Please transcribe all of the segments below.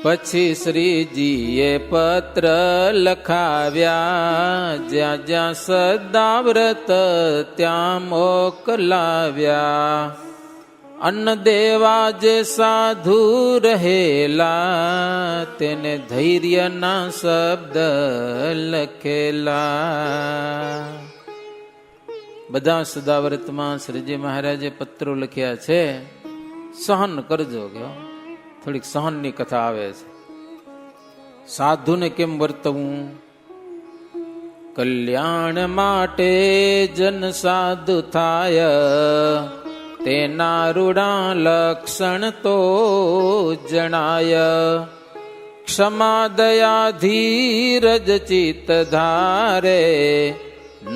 પછી શ્રીજીએ પત્ર લખાવ્યા, જ્યાં જ્યાં સદાવ્રત ત્યાં મોકલાવ્યા. અન્ન દેવા જે સાધુ રહેલા, તેને ધૈર્યના શબ્દ લખેલા. બધા સદાવ્રતમાં શ્રીજી મહારાજે પત્રો લખ્યા છે. સહન કરજો કે થોડીક સહનની કથા આવે છે. સાધુને કેમ વર્તવું? કલ્યાણ માટે જન સાધુ થાય, તેના રૂડા લક્ષણ તો જણાય. ક્ષમા દયા ધીરજ ચિત્ત ધારે,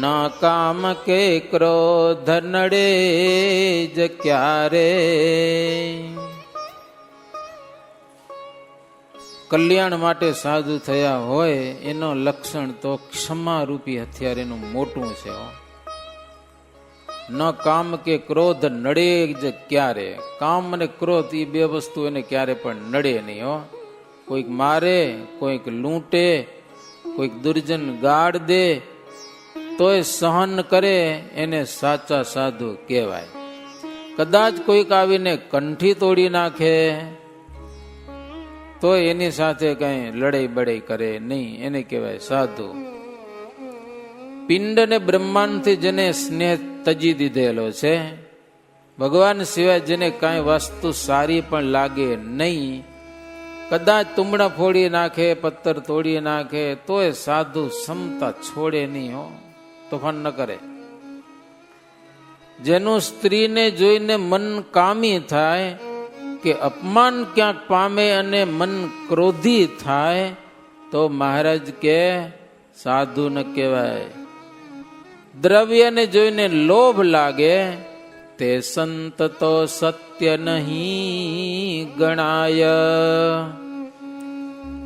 ન કામ કે ક્રોધ નડે જ ક્યારે. કલ્યાણ માટે સાધુ થયા હોય એનો લક્ષણ તો ક્ષમા રૂપી હથિયાર એનું મોટું છે. ન કામ કે ક્રોધ નડે જ ક્યારે. કામ અને ક્રોધ એ બે વસ્તુ એને ક્યારે પણ નડે નહીં. કોઈક મારે, કોઈક લૂંટે, કોઈક દુર્જન ગાળ દે તોય સહન કરે, એને સાચા સાધુ કહેવાય. કદાચ કોઈક આવીને કંઠી તોડી નાખે તો એની સાથે કઈ લડાઈ બડાઈ કરે નહીં, એને કહેવાય સાધુ. પિંડ ને બ્રહ્માંડથી જેને સ્નેહ તજી દીધેલો છે, ભગવાન સિવાય જેને કાંઈ વસ્તુ સારી પણ લાગે નહીં, કદાચ તુંબડા ફોડી નાખે, પથ્થર તોડી નાખે તોય સાધુ સમતા છોડે નહીં. તોફાન ન કરે. જેનું સ્ત્રીને જોઈને મન કામી થાય કે અપમાન ક્યાંક પામે અને મન ક્રોધી થાય તો મહારાજ કે સાધુ ન કહેવાય. દ્રવ્યને જોઈને લોભ લાગે તે સંત તો સત્ય નહીં ગણાય.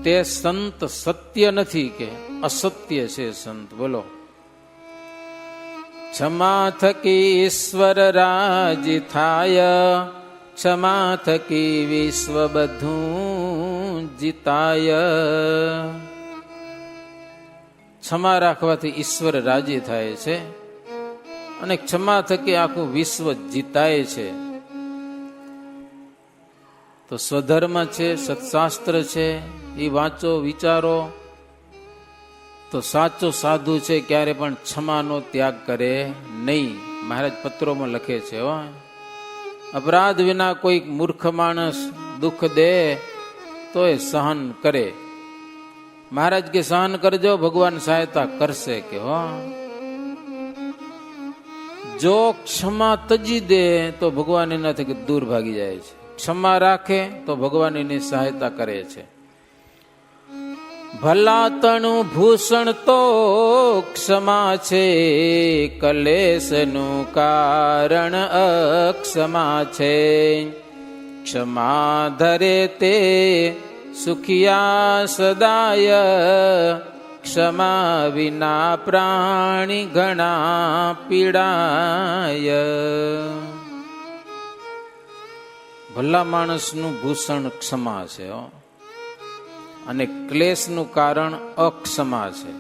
તે સંત સત્ય નથી કે અસત્ય છે સંત. બોલો. ક્ષમા થકી ઈશ્વર રાજી થાય, ક્ષમા થકી વિશ્વ બધું જીતાય. ક્ષમા રાખવાથી ઈશ્વર રાજી થાય છે અને ક્ષમા થકી આખું વિશ્વ જીતાય છે. તો સ્વધર્મ છે, સત્શાસ્ત્ર છે, એ વાંચો, વિચારો તો સાચો સાધુ છે ક્યારે પણ ક્ષમાનો ત્યાગ કરે નહીં. મહારાજ પત્રોમાં લખે છે, અપરાધ વિના કોઈક મૂર્ખ માણસ દુઃખ દે તો એ સહન કરે. મહારાજ કે સહન કરજો, ભગવાન સહાયતા કરશે. કે જો ક્ષમા તજી દે તો ભગવાન એનાથી દૂર ભાગી જાય છે. ક્ષમા રાખે તો ભગવાન એની સહાયતા કરે છે. ભલા તણું ભૂષણ તો ક્ષમા છે, કલેશનું કારણ અક્ષમા છે. ક્ષમા ધરે તે સુખિયા સદાય, ક્ષમા વિના પ્રાણી ઘણા પીડાય. ભલા માણસનું ભૂષણ ક્ષમા છે અને ક્લેશનું કારણ અક્ષમા છે.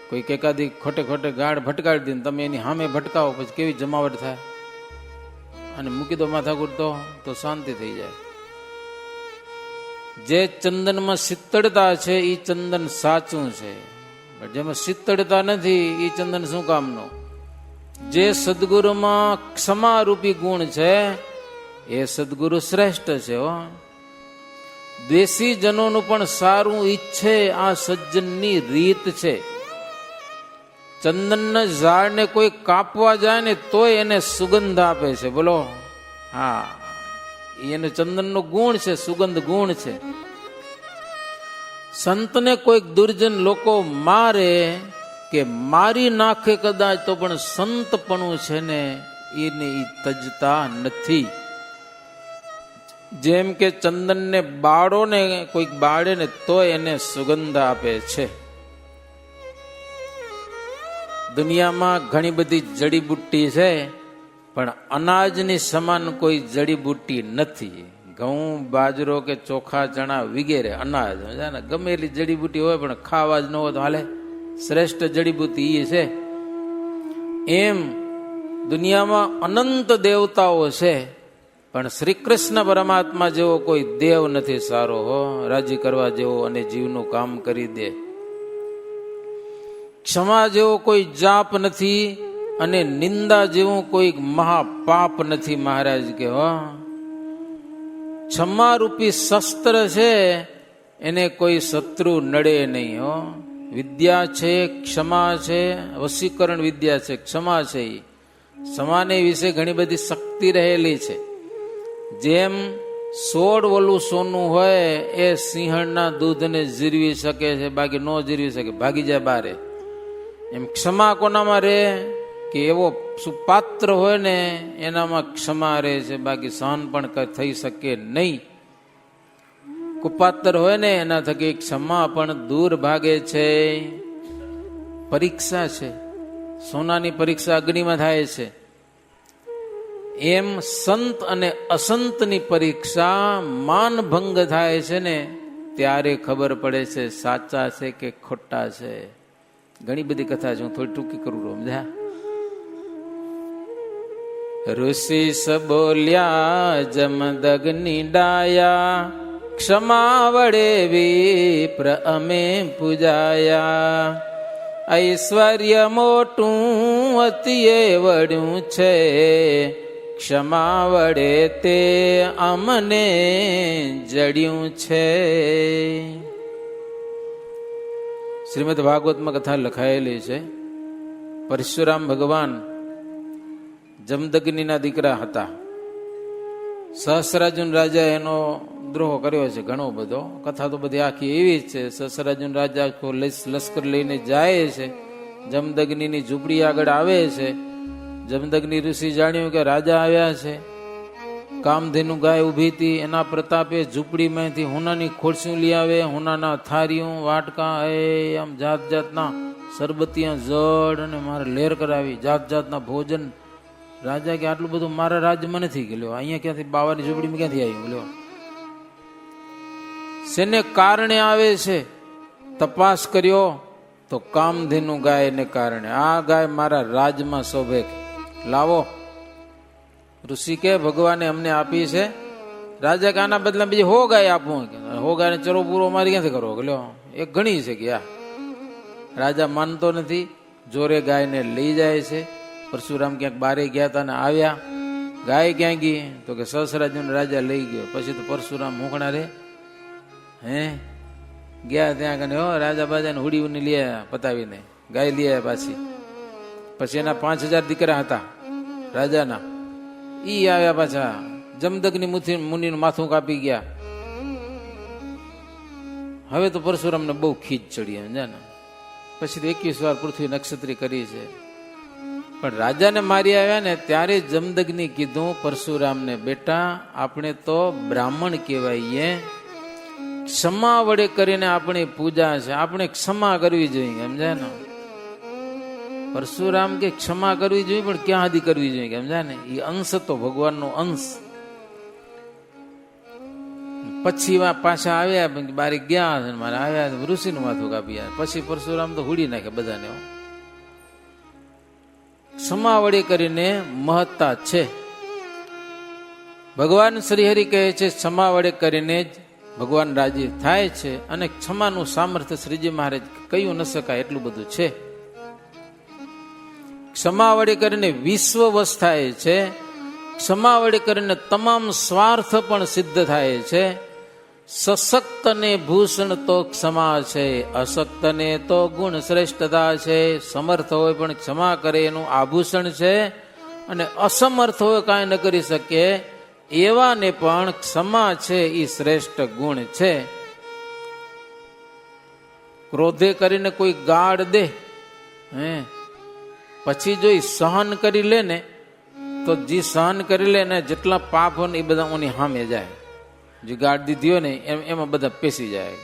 કોઈક એકાદી ખોટે ખોટે ગાઢ ભટકાડી દે, તમે એની સામે ભટકાવો પછી કેવી જમાવટ થાય, અને મૂકી દો માથાકૂટ તો શાંતિ થઈ જાય. જે ચંદનમાં શીતળતા છે એ ચંદન સાચું છે, જેમાં શીતળતા નથી એ ચંદન શું કામનું. જે સદગુરુમાં ક્ષમા રૂપી ગુણ છે એ સદગુરુ શ્રેષ્ઠ છે. દેશી જનોનું પણ સારું ઈચ્છે આ સજ્જનની રીત છે. ચંદનના ઝાડને કોઈ કાપવા જાય ને તોય એને સુગંધ આપે છે. બોલો. હા, એને ચંદનનો ગુણ છે, સુગંધ ગુણ છે. સંતને કોઈક દુર્જન લોકો મારે કે મારી નાખે કદાચ તો પણ સંતપણું છે ને એને તજતા નથી. જેમ કે ચંદનને બાળો ને કોઈક બાળે ને તો એને સુગંધ આપે છે. દુનિયામાં ઘણી બધી જડીબુટ્ટી છે પણ અનાજની સમાન કોઈ જડીબુટ્ટી નથી. ઘઉં બાજરો કે ચોખા ચણા વગેરે અનાજ ને ગમે એટલી જડીબુટી હોય પણ ખાવા જ ન હોય તો હાલે, શ્રેષ્ઠ જડીબુટી એ છે. એમ દુનિયામાં અનંત દેવતાઓ છે, પણ શ્રી કૃષ્ણ પરમાત્મા જેવો કોઈ દેવ નથી સારો હો, રાજી કરવા જેવો અને જીવનું કામ કરી દે. ક્ષમા જેવો કોઈ જાપ નથી અને નિંદા જેવું કોઈ મહાપાપ નથી મહારાજ કે હો. ક્ષમા રૂપી શસ્ત્ર છે, એને કોઈ શત્રુ નડે નહીં હો. વિદ્યા છે, ક્ષમા છે, વશીકરણ વિદ્યા છે, ક્ષમા છે. ક્ષમાને વિશે ઘણી બધી શક્તિ રહેલી છે. જેમ 16 વલું સોનું હોય એ સિંહણના દૂધને જીરવી શકે છે, બાકી ન જીરવી શકે, ભાગી જાય બારે. એમ ક્ષમા કોનામાં રહે કે એવો સુપાત્ર હોય ને એનામાં ક્ષમા રહે છે, બાકી સહન પણ થઈ શકે નહીં. કુપાત્ર હોય ને એના થકી ક્ષમા પણ દૂર ભાગે છે. પરીક્ષા છે, સોનાની પરીક્ષા અગ્નિમાં થાય છે. એમ સંત અને અસંતની પરીક્ષા માનભંગ થાય છે ને ત્યારે ખબર પડે છે સાચા છે કે ખોટા છે. ઘણી બધી કથા છે, હું થોડી ટૂંકી કરું સમજ્યા. ઋષિ બોલ્યા જમદગ્નિ ડાયા, ક્ષમા વડે વિપ્ર અમે પૂજાયા. ઐશ્વર્ય મોટું અતિએ વડ્યું છે, ક્ષમા વડે તે અમને જડ્યું છે. શ્રીમદ ભાગવતમાં કથા લખાયેલી છે. પરશુરામ ભગવાન જમદગ્નિના દીકરા હતા. સહસ્રાર્જુન રાજા એનો દ્રોહ કર્યો છે ઘણો બધો. કથા તો બધી આખી એવી જ છે. સહસ્રાર્જુન રાજા આખો લશ્કર લઈને જાય છે, જમદગ્નિની ઝૂંપડી આગળ આવે છે. જમદગ્નિ ઋષિ જાણ્યું કે રાજા આવ્યા છે. કામધેનુ ગાય ઊભી હતી, એના પ્રતાપે ઝૂંપડીમાંથી હોનાની ખોડસીઓ લઈ આવે, હોનાના થારીયું વાટકા આમ જાત જાતના સરબતિયા જળ અને મારે લેર કરાવી, જાત જાતના ભોજન. રાજા કે આટલું બધું મારા રાજ્યમાં નથી ગયો, અહીંયા ક્યાંથી બાવાની ઝૂંપડીમાં ક્યાંથી આવ્યું લ્યો. શેને કારણે આવે છે તપાસ કર્યો તો કામધેનુ ગાયને કારણે. આ ગાય મારા રાજમાં શોભે, લાવો. ઋષિ કે ભગવાને અમને આપી છે. રાજા કે આના બદલા બીજી હો ગાય આપું. હો ગાયને ચરો પૂરો મારી ક્યાંથી કરવો લ્યો, એક ઘણી છે કે. રાજા માનતો નથી, જોરે ગાયને લઈ જાય છે. પરશુરામ ક્યાંક બારે ગયા હતા ને આવ્યા. ગાય ક્યાં ગઈ તો કે સહસ્રાર્જુન રાજા લઈ ગયો. પછી તો પરશુરામ મૂકણા રે ગયા ત્યાં કને હો રાજા બાજાને હુડી ઉની લઈ આવ્યા, પતાવીને ગાય લઈ આવ્યા પાછી. પછી એના 5000 દીકરા હતા રાજાના, ઈ આવ્યા પાછા. જમદગ્નિ મુનિનું માથું કાપી ગયા. હવે તો પરશુરામને બહુ ખીચ ચડી સમજ્યા. પછી તો 21 વાર પૃથ્વી નક્ષત્રી કરી છે. પણ રાજાને મારી આવ્યા ને ત્યારે જમદગ્નિ કીધું પરશુરામને, બેટા આપણે તો બ્રાહ્મણ કહેવાઈએ, ક્ષમા વડે કરીને આપણી પૂજા છે, આપણે ક્ષમા કરવી જોઈએ સમજાય ને. પરશુરામ કે ક્ષમા કરવી જોઈએ પણ ક્યાં સુધી કરવી જોઈએ સમજાય ને. એ અંશ તો ભગવાનનો અંશ. પછી પાછા આવ્યા, બારી ગયા, મારે આવ્યા ઋષિનું માથું કાપી. પછી પરશુરામ તો હુડી નાખે બધાને. ક્ષમા વડે કરીને મહત્તા છે. ભગવાન શ્રીહરિ કહે છે ક્ષમા વડે કરીને જ ભગવાન રાજી થાય છે. અને ક્ષમાનું સામર્થ્ય શ્રીજી મહારાજ કહ્યું ન શકાય એટલું બધું છે. ક્ષમા વડે કરીને વિશ્વ વશ થાય છે. ક્ષમા વડે કરીને તમામ સ્વાર્થ પણ સિદ્ધ થાય છે. સશક્ત ને ભૂષણ તો ક્ષમા છે, અશક્ત ને તો ગુણ શ્રેષ્ઠતા છે. સમર્થ હોય પણ ક્ષમા કરે એનું આભૂષણ છે, અને અસમર્થ હોય કાંઈ ન કરી શકે એવાને પણ ક્ષમા છે એ શ્રેષ્ઠ ગુણ છે. ક્રોધે કરીને કોઈ ગાળ દે પછી જો સહન કરી લે ને તો જે સહન કરી લે ને જેટલા પાપ હોય ને એ બધા ઓની સામે જાય. જે ગાળ દીધી હોય ને એમાં બધા પેસી જાય.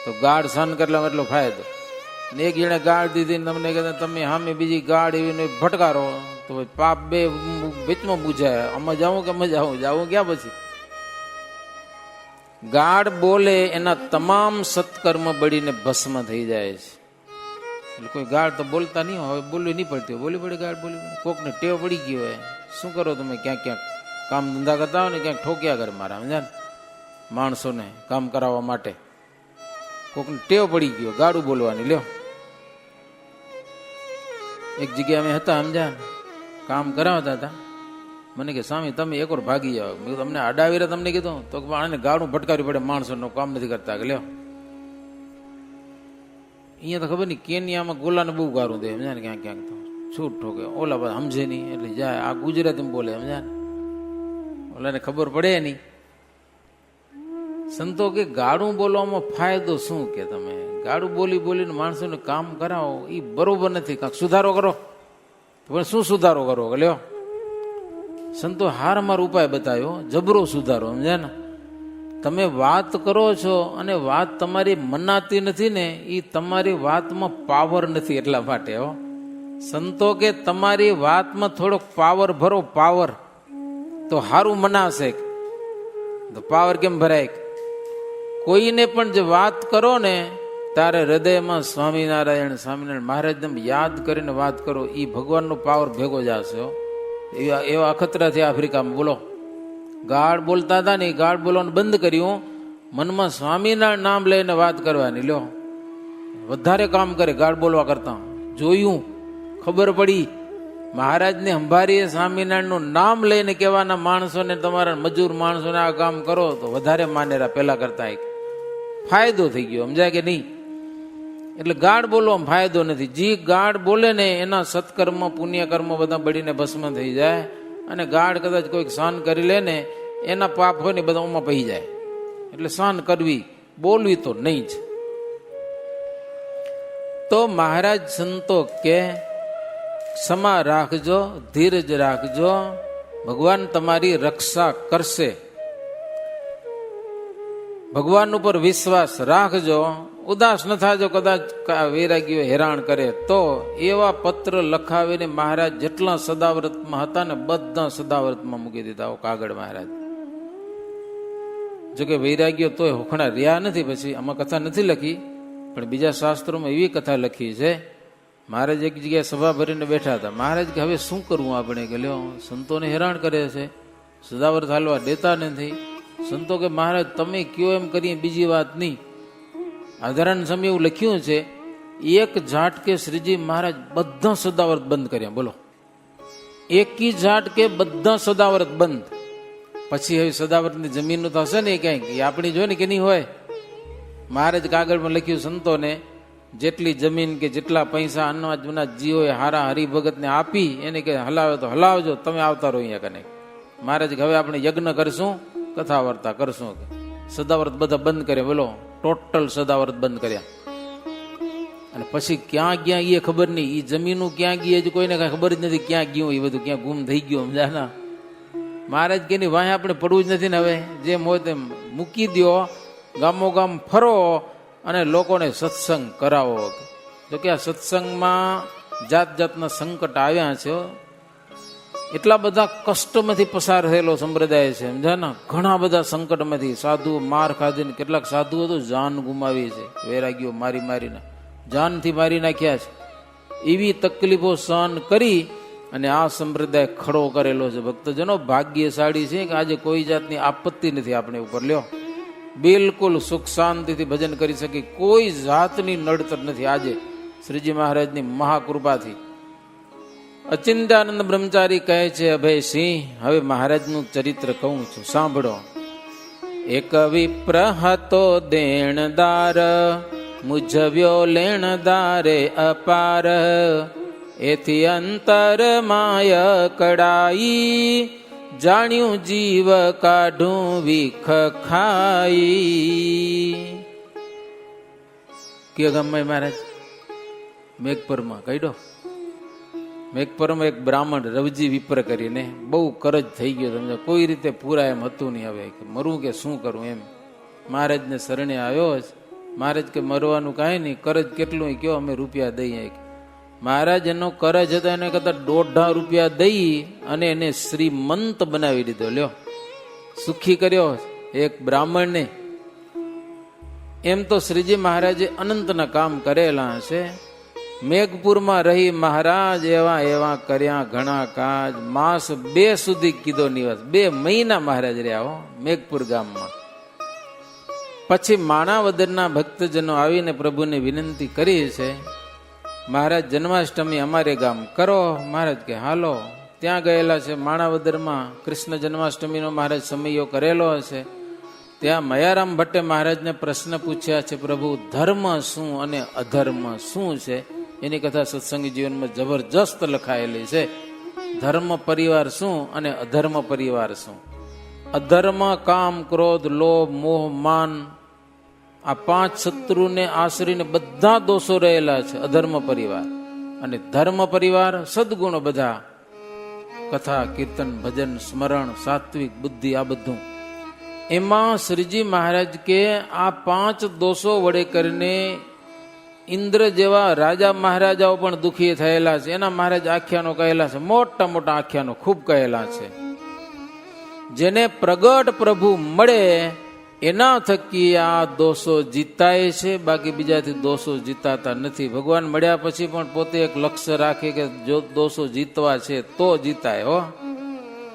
તો ગાળ સહન કરલા એટલો ફાયદો. ને એક જણે ગાળ દીધી તમને કહેતા તમે સામે બીજી ગાળ એવી ભટકારો તો પાપ બે વેચમાં બુજાય. આમાં જાવું કે આમાં જાવું, જાવું ક્યાં પછી ગાળ બોલે એના તમામ સત્કર્મ બળીને ભસ્મ થઈ જાય છે. એટલે કોઈ ગાળ તો બોલતા નહીં હોય, બોલવી નહીં પડતી હોય, બોલી પડે ગાળ બોલી. કોકને ટેવ પડી ગયો હોય, શું કરો તમે? ક્યાંક ક્યાંક કામ ધંધા કરતા હોય ને ક્યાંક ઠોક્યા કરે મારા, સમજ્યા ને, માણસોને કામ કરાવવા માટે કોકને ટેવ પડી ગયો ગાળું બોલવાની. લ્યો, એક જગ્યાએ અમે હતા, સમજ્યા, કામ કરાવતા હતા. મને કે સ્વામી તમે એક વાર ભાગી જાઓ. મેં કીધું તમને અડાવીને તમને કીધું તો આને ગાળું ભટકાવી પડે, માણસોનું કામ નથી કરતા. કે લ્યો, અહીંયા તો ખબર નહીં કેનિયામાં ગોલાને બહુ ગારું દે, સમજ્યા ને, ક્યાંક ક્યાંક તો છૂટ ઠોકે. ઓલા બધા સમજે નહીં એટલે જાય, આ ગુજરાતીમાં બોલે, સમજ્યા ને, ઓલાને ખબર પડે નહીં. સંતો કે ગાળું બોલવામાં ફાયદો શું? કે તમે ગાળું બોલી બોલીને માણસોને કામ કરાવો એ બરોબર નથી, કાંક સુધારો કરો. પણ શું સુધારો કરો? કે લ્યો, સંતો હાર મારો ઉપાય બતાવ્યો, જબરો સુધારો, સમજ્યા ને. તમે વાત કરો છો અને વાત તમારી મનાતી નથી ને, એ તમારી વાતમાં પાવર નથી, એટલા માટે. હો, સંતો કે તમારી વાતમાં થોડોક પાવર ભરો, પાવર તો સારું મનાશે. તો પાવર કેમ ભરાય? કોઈને પણ જે વાત કરો ને તારે હૃદયમાં સ્વામિનારાયણ સ્વામિનારાયણ મહારાજને યાદ કરીને વાત કરો, એ ભગવાનનો પાવર ભેગો જશે. એવા અખતરા થયા આફ્રિકામાં. બોલો, ગાળ બોલતા હતા ને, ગાળ બોલવાનું બંધ કર્યું, મનમાં સ્વામિનારાયણ નામ લઈને વાત કરવાની. લ્યો, વધારે કામ કરે ગાળ બોલવા કરતા. જોયું, ખબર પડી, મહારાજને સંભારીએ સ્વામિનારાયણનું નામ લઈને કહેવાના માણસોને, તમારા મજૂર માણસોને આ કામ કરો તો વધારે માનેરા પેલા કરતા. એક ફાયદો થઈ ગયો, સમજાય કે નહીં? એટલે ગાળ બોલવામાં ફાયદો નથી. જે ગાળ બોલે ને એના સત્કર્મ પુણ્યકર્મ બધા બળીને ભસ્મ થઈ જાય. અને ગાળ કદાચ કોઈક સહન કરી લે ને, એના પાપ હોય ને બધા ઓમાં પહી જાય. એટલે સહન કરવી, બોલવી તો નહીં જ. તો મહારાજ સંતો કે ક્ષમા રાખજો, ધીરજ રાખજો, ભગવાન તમારી રક્ષા કરશે. ભગવાન ઉપર વિશ્વાસ રાખજો, ઉદાસ ન થાજો. કદાચ વૈરાગીઓ હેરાન કરે તો એવા પત્ર લખાવીને મહારાજ જેટલા સદાવ્રતમાં હતા ને બધા સદાવ્રતમાં મૂકી દીધા. કાગળ મહારાજ જોકે વૈરાગીઓ તોય હોખણા રહ્યા નથી. પછી આમાં કથા નથી લખી, પણ બીજા શાસ્ત્રોમાં એવી કથા લખી છે. મહારાજ એક જગ્યાએ સભા ભરીને બેઠા હતા. મહારાજ કે હવે શું કરવું આપણે? કે લ્યો, સંતોને હેરાન કરે છે, સદાવ્રત હાલવા દેતા નથી. સંતો કે મહારાજ તમે કયો એમ કરીએ, બીજી વાત નહીં. આધારણ સમય એવું લખ્યું છે, એક ઝાટકે શ્રીજી મહારાજ બધા સદાવ્રત બંધ કર્યા. બોલો, એકી ઝાટકે બધા સદાવ્રત બંધ. પછી હવે સદાવ્રતની જમીનનું થશે ને ક્યાંક, એ આપણી જોઈ ને કે નહીં હોય. મહારાજ કાગળમાં લખ્યું સંતોને, જેટલી જમીન કે જેટલા પૈસા અન્નવાજના જીવોએ હારા હરિભગતને આપી એને કે હલાવે તો હલાવજો, તમે આવતા રહો અહીંયા કને. મહારાજ હવે આપણે યજ્ઞ કરશું, કથા વાર્તા કરશું. સદાવ્રત બધા બંધ કર્યા. બોલો, ટોટલ સદાવ્રત બંધ કર્યા. અને પછી ક્યાં ગયા એ ખબર નહીં, એ જમીનું ક્યાં ગઈ હજી કોઈને કઈ ખબર જ નથી. ક્યાં ગયું એ બધું, ક્યાં ગુમ થઈ ગયું, સમજાના. મહારાજ કે ની વાંહે આપણે પડવું જ નથી ને. હવે જેમ હોય તેમ મૂકી દો, ગામો ગામ ફરો અને લોકોને સત્સંગ કરાવો. જો કે આ સત્સંગમાં જાત જાતના સંકટ આવ્યા છે. એટલા બધા કષ્ટમાંથી પસાર થયેલો સંપ્રદાય છે, સમજાના. ઘણા બધા સંકટમાંથી સાધુઓ માર ખાધીને, કેટલાક સાધુઓ તો જાન ગુમાવી છે. વૈરાગીઓ મારી મારીને જાનથી મારી નાખ્યા છે. એવી તકલીફો સહન કરી અને આ સંપ્રદાય ખડો કરેલો છે. ભક્તજનો ભાગ્યશાળી છે કે આજે કોઈ જાતની આપત્તિ નથી આપણે ઉપર. લ્યો, બિલકુલ સુખ શાંતિથી ભજન કરી શકે, કોઈ જાતની નડતર નથી આજે શ્રીજી મહારાજની મહાકૃપાથી. અચિંત્યાનંદ બ્રહ્મચારી કહે છે, અભયસિંહ હવે મહારાજનું ચરિત્ર કહું છું, સાંભળો. એક વિપ્ર હતો દેણદાર, મુજવ્યો લેણદારે અપાર, એથી અંતર માય કડાઈ, જાણ્યું જીવ કાઢું વિખ ખાઈ. કે ગમે મહારાજ મેઘપરમાં કાઢ્યો. મેઘપરમાં એક બ્રાહ્મણ રવજી વિપ્ર કરીને બહુ કરજ થઈ ગયો. સમજો કોઈ રીતે પૂરા એમ હતું નહીં. હવે મરવું કે શું કરું એમ મહારાજને શરણે આવ્યો. મહારાજ કે મરવાનું કાંઈ નહીં, કરજ કેટલું કયો, અમે રૂપિયા દઈએ. મહારાજ એનો કરજ હતો એને કરતા 1.5 રૂપિયા દઈ અને એને શ્રીમંત બનાવી દીધો. લ્યો, સુખી કર્યો એક બ્રાહ્મણને. એમ તો શ્રીજી મહારાજે અનંતના કામ કરેલા છે. મેઘપુરમાં રહી મહારાજ એવા એવા કર્યા ઘણા કાજ, માસ 2 સુધી કીધો નિવાસ. 2 મહિના મહારાજ રહ્યા હો મેઘપુર ગામમાં. પછી માણાવદરના ભક્તજનો આવીને પ્રભુને વિનંતી કરી છે, મહારાજ જન્માષ્ટમી અમારે ગામ કરો. મહારાજ કે હાલો. ત્યાં ગયેલા છે માણાવદરમાં, કૃષ્ણ જન્માષ્ટમીનો મહારાજ સમયો કરેલો હશે. ત્યાં મયારામ ભટ્ટે મહારાજને પ્રશ્ન પૂછ્યા છે, પ્રભુ ધર્મ શું અને અધર્મ શું છે? એની કથા સત્સંગી જીવનમાં જબરજસ્ત લખાયેલી છે. ધર્મ પરિવાર શું અને અધર્મ પરિવાર શું? અધર્મ કામ, ક્રોધ, લોભ, મોહ, માન, આ 5 શત્રુને આશરીને બધા દોષો રહેલા છે અધર્મ પરિવાર. અને ધર્મ પરિવાર સદગુણો બધા, કથા, કીર્તન, ભજન, સ્મરણ, સાત્વિક બુદ્ધિ, આ બધું. એમાં શ્રીજી મહારાજ કે આ 5 દોષો વડે કરીને ઇન્દ્ર જેવા રાજા મહારાજાઓ પણ દુઃખી થયેલા છે. એના મહારાજ આખ્યાનો કહેલા છે, મોટા મોટા આખ્યાનો ખૂબ કહેલા છે. જેને પ્રગટ પ્રભુ મળે એના થકી આ દોષો જીતાય છે, બાકી બીજાથી દોષો જીતાતા નથી. ભગવાન મળ્યા પછી પણ પોતે એક લક્ષ્ય રાખે કે જો દોષો જીતવા છે તો જીતાય હો.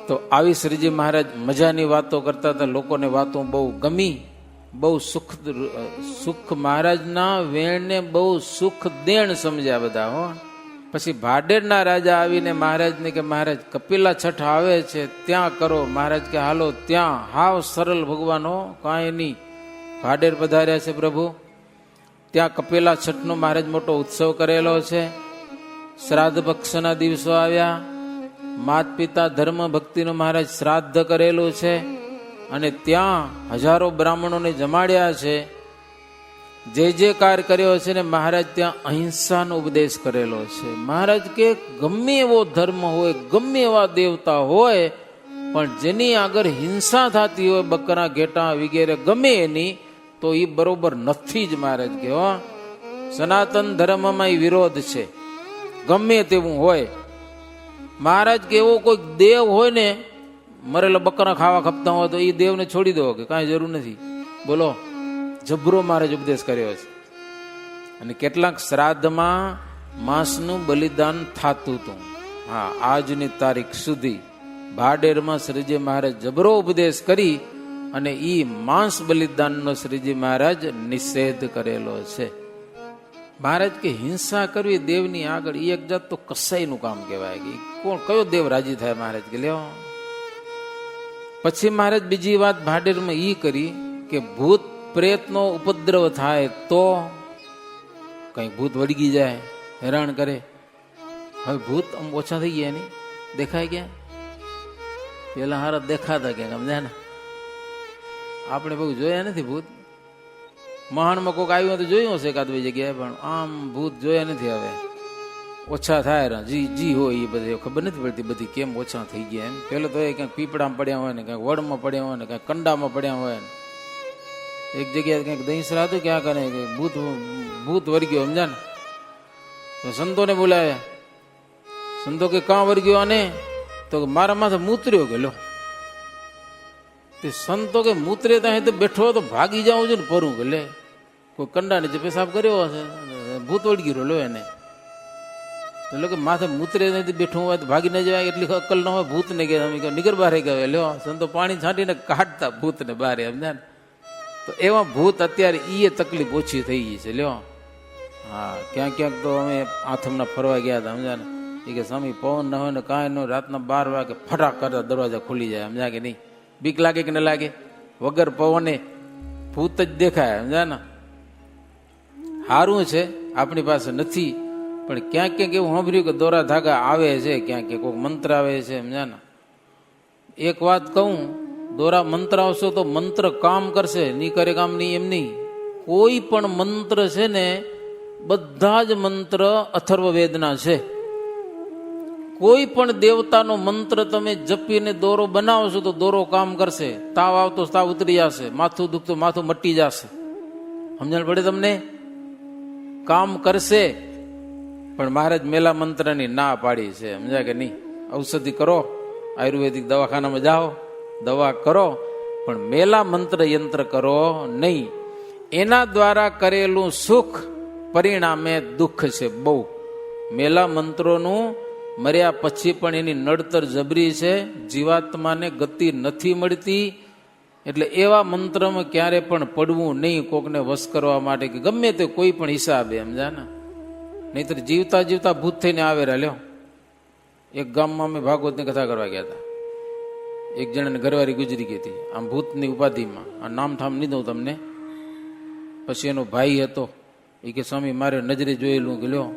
તો આવી શ્રીજી મહારાજ મજાની વાતો કરતા હતા, લોકોને વાતો બહુ ગમી, બહુ સુખ મહારાજના વેણને બહુ સુખ દેણ સમજ્યા બધા હો. પછી ભાડેરના રાજા આવીને મહારાજને કે મહારાજ કપિલા છઠ આવે છે ત્યાં કરો. મહારાજ કે હાલો ત્યાં. હાવ સરળ ભગવાન હો, કાંઈ નહીં. ભાડેર પધાર્યા છે પ્રભુ. ત્યાં કપિલા છઠનો મહારાજ મોટો ઉત્સવ કરેલો છે. શ્રાદ્ધ પક્ષના દિવસો આવ્યા. માત પિતા ધર્મ ભક્તિનો મહારાજ શ્રાદ્ધ કરેલું છે. અને ત્યાં હજારો બ્રાહ્મણોને જમાડ્યા છે. જે કાર્ય કર્યો છે ને મહારાજ ત્યાં અહિંસાનો ઉપદેશ કરેલો છે. મહારાજ કે ગમે એવો ધર્મ હોય, ગમે એવા દેવતા હોય, પણ જેની આગળ હિંસા થતી હોય, બકરા ઘેટા વગેરે ગમે એની, તો એ બરોબર નથી જ. મહારાજ કે હો, સનાતન ધર્મમાં એ વિરોધ છે, ગમે તેવું હોય. મહારાજ કે એવો કોઈ દેવ હોય ને, મરેલા બકરા ખાવા ખપતા હોય તો એ દેવને છોડી દો, કે કાંઈ જરૂર નથી. બોલો, જબરો મહારાજ ઉપદેશ કર્યો છે. અને કેટલાક શ્રાદ્ધમાં માંસનું બલિદાન થતું હતું. હા, આજની તારીખ સુધી ભાડેરમાં શ્રીજી મહારાજ જબરો ઉપદેશ કરી અને ઈ માંસ બલિદાનનો શ્રીજી મહારાજ નિષેધ કરેલો છે. મહારાજ કે હિંસા કરવી દેવની આગળ એ એક જાત તો કસાઈનું કામ કહેવાય. કે કોણ, કયો દેવ રાજી થાય? મહારાજ કે લ્યો. પછી મહારાજ બીજી વાત ભાડેરમાં ઈ કરી કે ભૂત પ્રેતનો ઉપદ્રવ થાય તો કઈ ભૂત વળગી જાય, હેરાન કરે. હવે ભૂત આમ ઓછા થઈ ગયા, નહીં દેખાય ક્યાં? પેલા હારા દેખાતા ક્યાંક, સમજ્યા ને? આપણે બહુ જોયા નથી ભૂત. મહાણમાં કોઈક આવ્યું તો જોયું હશે એકાદ બે જગ્યાએ, પણ આમ ભૂત જોયા નથી. હવે ઓછા થાય. જી હોય એ બધી ખબર નથી પડતી બધી કેમ ઓછા થઈ ગયા એમ. પેલો તો એ ક્યાંક પીપળામાં પડ્યા હોય ને, ક્યાંક વડમાં પડ્યા હોય ને, ક્યાંક કંડામાં પડ્યા હોય ને. એક જગ્યાએ કંઈક દહીંસરા હતું, ક્યાં કરે ભૂત વર્ગ્યો, સમજા ને? તો સંતોને બોલાવ્યા. સંતો કે કાં વર્ગ્યો આને? તો મારા માથે મૂતર્યો. કે લો, તે સંતો કે મૂતરે ત્યાં તો બેઠો તો ભાગી જાઉં છું ને પરું. કે લે, કોઈ કંડા નીચે પેશાબ કર્યો હશે, ભૂત વળગી રહ્યો લો એને. એટલે કે માથે મૂતરે નથી બેઠું હોય તો ભાગી ન જવાય, એટલી અક્કલ ન હોય ભૂતને. કે અમે નિગર બહાર ગયા લ્યો, સંતો પાણી છાંટીને કાઢતા ભૂતને બહાર, સમજ્યા ને? તો એવા ભૂત અત્યારે એ તકલીફ ઓછી થઈ ગઈ છે લ્યો. હા, ક્યાંક ક્યાંક તો અમે આથમના ફરવા ગયા હતા, સમજ્યા ને? એ કે સ્વામી પવન ન હોય ને કાંઈ ન, રાતના 12 વાગે ફટાક કરતા દરવાજા ખુલી જાય, સમજ્યા કે નહીં? બીક લાગે કે ન લાગે? વગર પવને ભૂત જ દેખાય, સમજ્યા ને? સારું છે આપણી પાસે નથી, પણ ક્યાંક ક્યાંક એવું સાંભળ્યું કે દોરા ધાગા આવે છે, ક્યાંક ક્યાંક કોઈક મંત્ર આવે છે, સમજ્યા ને? એક વાત કહું, દોરા મંત્ર આવશો તો મંત્ર કામ કરશે, નહીં કરે કામ નહીં એમ નહીં. કોઈ પણ મંત્ર છે ને, બધા જ મંત્ર અથર્વવેદના છે. કોઈ પણ દેવતાનો મંત્ર તમે જપીને દોરો બનાવશો તો દોરો કામ કરશે. તાવ આવતો તાવ ઉતરી જશે, માથું દુખતું માથું મટી જશે. સમજણ પડે તમને? કામ કરશે. પણ મહારાજ મેલા મંત્રની ના પાડી છે, સમજ્યા કે નહીં? ઔષધિ કરો, આયુર્વેદિક દવાખાનામાં જાઓ, દવા કરો, પણ મેલા મંત્ર યંત્ર કરો નહીં. એના દ્વારા કરેલું સુખ પરિણામે દુઃખ છે બહુ. મેલા મંત્રોનું મર્યા પછી પણ એની નડતર જબરી છે, જીવાત્માને ગતિ નથી મળતી. એટલે એવા મંત્રમાં ક્યારે પણ પડવું નહીં કોકને વશ કરવા માટે, કે ગમે તે કોઈ પણ હિસાબે, સમજા ને. નહીતર જીવતા જીવતા ભૂત થઈને આવેરા લ્યો. એક ગામમાં અમે ભાગવતની કથા કરવા ગયા હતા. એક જણાને ઘરવાળી ગુજરી ગઈ હતી આમ ભૂતની ઉપાધિમાં. આ નામ ઠામ નહીં દઉં તમને. પછી એનો ભાઈ હતો, એ કે સ્વામી મારે નજરે જોયેલું કે લ્યો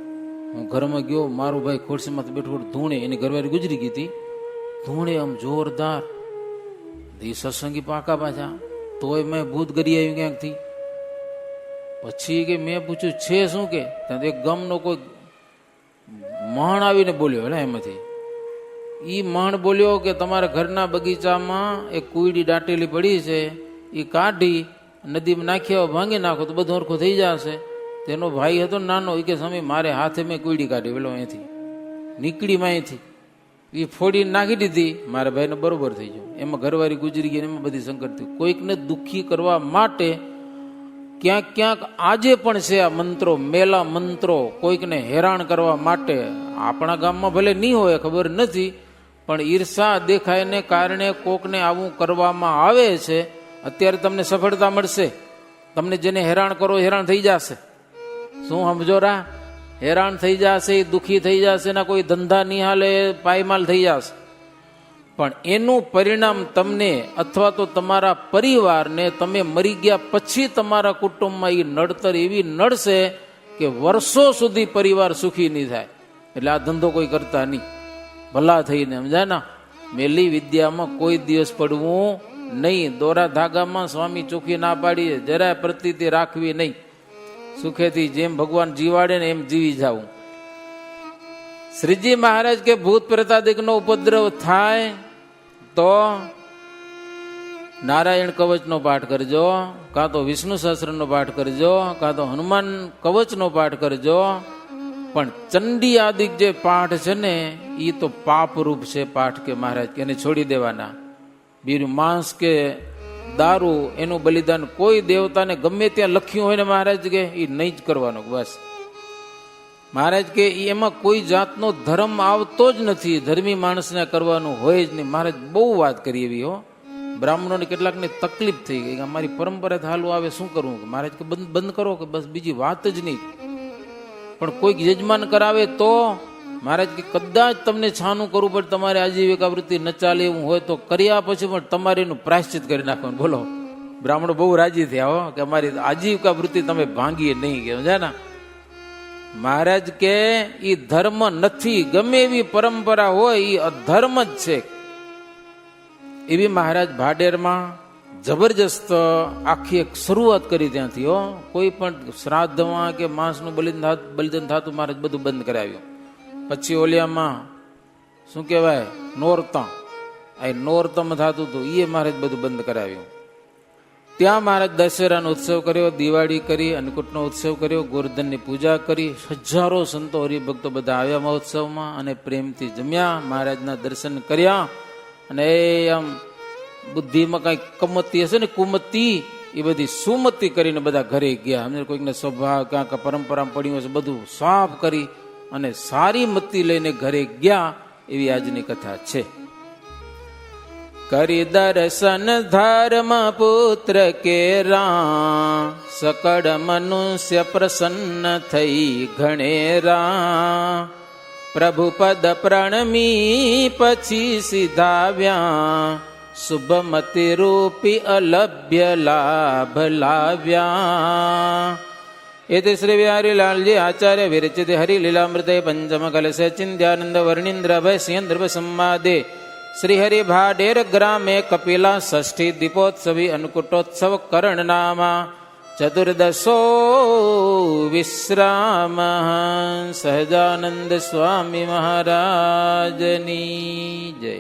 હું ઘરમાં ગયો, મારો ભાઈ ખુરશીમાં બેઠો ધૂણે, એની ઘરવાળી ગુજરી ગઈ હતી, ધૂણે આમ જોરદાર. એ સત્સંગી પાકા પાછા, તોય મેં ભૂત ગરી આવ્યું ક્યાંકથી. પછી કે મેં પૂછ્યું છે શું, કે એક ગામનો કોઈ મહાણ આવીને બોલ્યો એટલે એમાંથી. એ મહાણ બોલ્યો કે તમારા ઘરના બગીચામાં એક કુઈડી દાટેલી પડી છે, એ કાઢી નદીમાં નાખ્યા ભાંગી નાખો તો બધું હરખું થઈ જશે. તેનો ભાઈ હતો નાનો, એ કે સ્વામી મારે હાથે મેં કુઈડી કાઢી, પેલો અહીંથી નીકળી માં અહીંથી એ ફોડીને નાખી દીધી, મારા ભાઈને બરોબર થઈ ગયું. એમાં ઘરવાળી ગુજરી ગઈ, એમાં બધી સંકટ થયું. કોઈકને દુઃખી કરવા માટે ક્યાંક ક્યાંક આજે પણ છે આ મંત્રો, મેલા મંત્રો કોઈકને હેરાન કરવા માટે. આપણા ગામમાં ભલે નહીં હોય, ખબર નથી, પણ ઈર્ષા દેખાયને કારણે કોકને આવું કરવામાં આવે છે. અત્યારે તમને સફળતા મળશે, તમને જેને હેરાન કરો હેરાન થઈ જશે. શું સમજો રા? હેરાન થઈ જશે, દુઃખી થઈ જશે, ના કોઈ ધંધા નિહાલે પાયમાલ થઈ જશે. પણ એનું પરિણામ તમને અથવા તો તમારા પરિવારને, તમે મરી ગયા પછી તમારા કુટુંબમાં એ નડતર એવી નડશે કે વર્ષો સુધી પરિવાર સુખી નહીં થાય. એટલે આ ધંધો કોઈ કરતા નહીં, ભલા થઈને, સમજાય ના. મેલી વિદ્યામાં કોઈ દિવસ પડવું નહીં. દોરા ધાગામાં સ્વામી ચોખ્ખી ના પાડીએ, જરાય પ્રતીતિ રાખવી નહીં. સુખેથી જેમ ભગવાન જીવાડે ને એમ જીવી જાવું. શ્રીજી મહારાજ કે ભૂત પ્રેતાદિક નો ઉપદ્રવ થાય તો નારાયણ કવચ નો પાઠ કરજો, કાં તો વિષ્ણુ સહસ્ત્ર નો પાઠ કરજો, કાં તો હનુમાન કવચ નો પાઠ કરજો. પણ ચંડી આદિક જે પાઠ છે ને એ તો પાપ રૂપ છે પાઠ, કે મહારાજ કે એને છોડી દેવાના. બીજું માંસ કે દારૂ એનું બલિદાન કોઈ દેવતાને ગમે ત્યાં લખ્યું હોય ને મહારાજ કે એ નહીં જ કરવાનું. બસ મહારાજ કે એમાં કોઈ જાતનો ધર્મ આવતો જ નથી, ધર્મી માણસને કરવાનું હોય જ નહીં. મહારાજ બહુ વાત કરી એવી હો. બ્રાહ્મણોને કેટલાકને તકલીફ થઈ ગઈ કે અમારી પરંપરા હાલું આવે, શું કરવું? મહારાજ કે બંધ કરો, કે બસ બીજી વાત જ નહીં. પણ કોઈક યજમાન કરાવે તો મહારાજ કે કદાચ તમને છાનું કરવું પડે, તમારે આજીવિકા વૃત્તિ ન ચાલે એવું હોય તો કર્યા પછી પણ તમારે એનું પ્રાયશ્ચિત કરી નાખવાનું. બોલો, બ્રાહ્મણો બહુ રાજી થયા હો કે અમારી આજીવિકા વૃત્તિ તમે ભાંગીએ નહીં, કે સમજ્યા ના. મહારાજ કે એ ધર્મ નથી, ગમે એવી પરંપરા હોય એ અધર્મ જ છે. એવી મહારાજ ભાડેરમાં જબરજસ્ત આખી એક શરૂઆત કરી ત્યાંથી હો. કોઈ પણ શ્રાદ્ધમાં કે માંસનું બલિદાન થતું મહારાજ બધું બંધ કરાવ્યું. પછી ઓલિયામાં શું કહેવાય નોરતમ, આ નોરતમ થતું હતું એ મહારાજ બધું બંધ કરાવ્યું. ત્યાં મહારાજ દશેરાનો ઉત્સવ કર્યો, દિવાળી કરી, અન્નકૂટનો ઉત્સવ કર્યો, ગોરધનની પૂજા કરી. હજારો સંતો હરિભક્તો બધા આવ્યા મહોત્સવમાં અને પ્રેમથી જમ્યા, મહારાજના દર્શન કર્યા. અને આમ બુદ્ધિમાં કઈ કમતી હશે ને કુમતી, એ બધી સુમતી કરીને બધા ઘરે ગયા. અમને કોઈકને સ્વભાવ ક્યાંક પરંપરા પડ્યું હશે બધું સાફ કરી અને સારી મતી લઈને ઘરે ગયા. એવી આજની કથા છે. કરી દર્શન ધર્મ પુત્ર કેરા, સકળ મનુષ્ય પ્રસન્ન થઈ ઘણેરા. પ્રભુ પદ પ્રણમી પછી સીધાવ્યા, શુભમતી રૂપી અલભ્ય લાભ લાવ્યા. એ શ્રી બિહારીલાલજી આચાર્ય વિરચિત હરિલીલામૃતે પંચમ કલશ ચિંત્યાનંદ વર્ણિન્દ્ર ભયસિંદ્ર સંવાદે શ્રી હરિ ભાડેર ગ્રામે કપિલા ષષ્ઠી દીપોત્સવી અન્નકૂટોત્સવ કરણ નામા ચતુર્દશો વિશ્રામ. સહજાનંદ સ્વામી મહારાજની જય.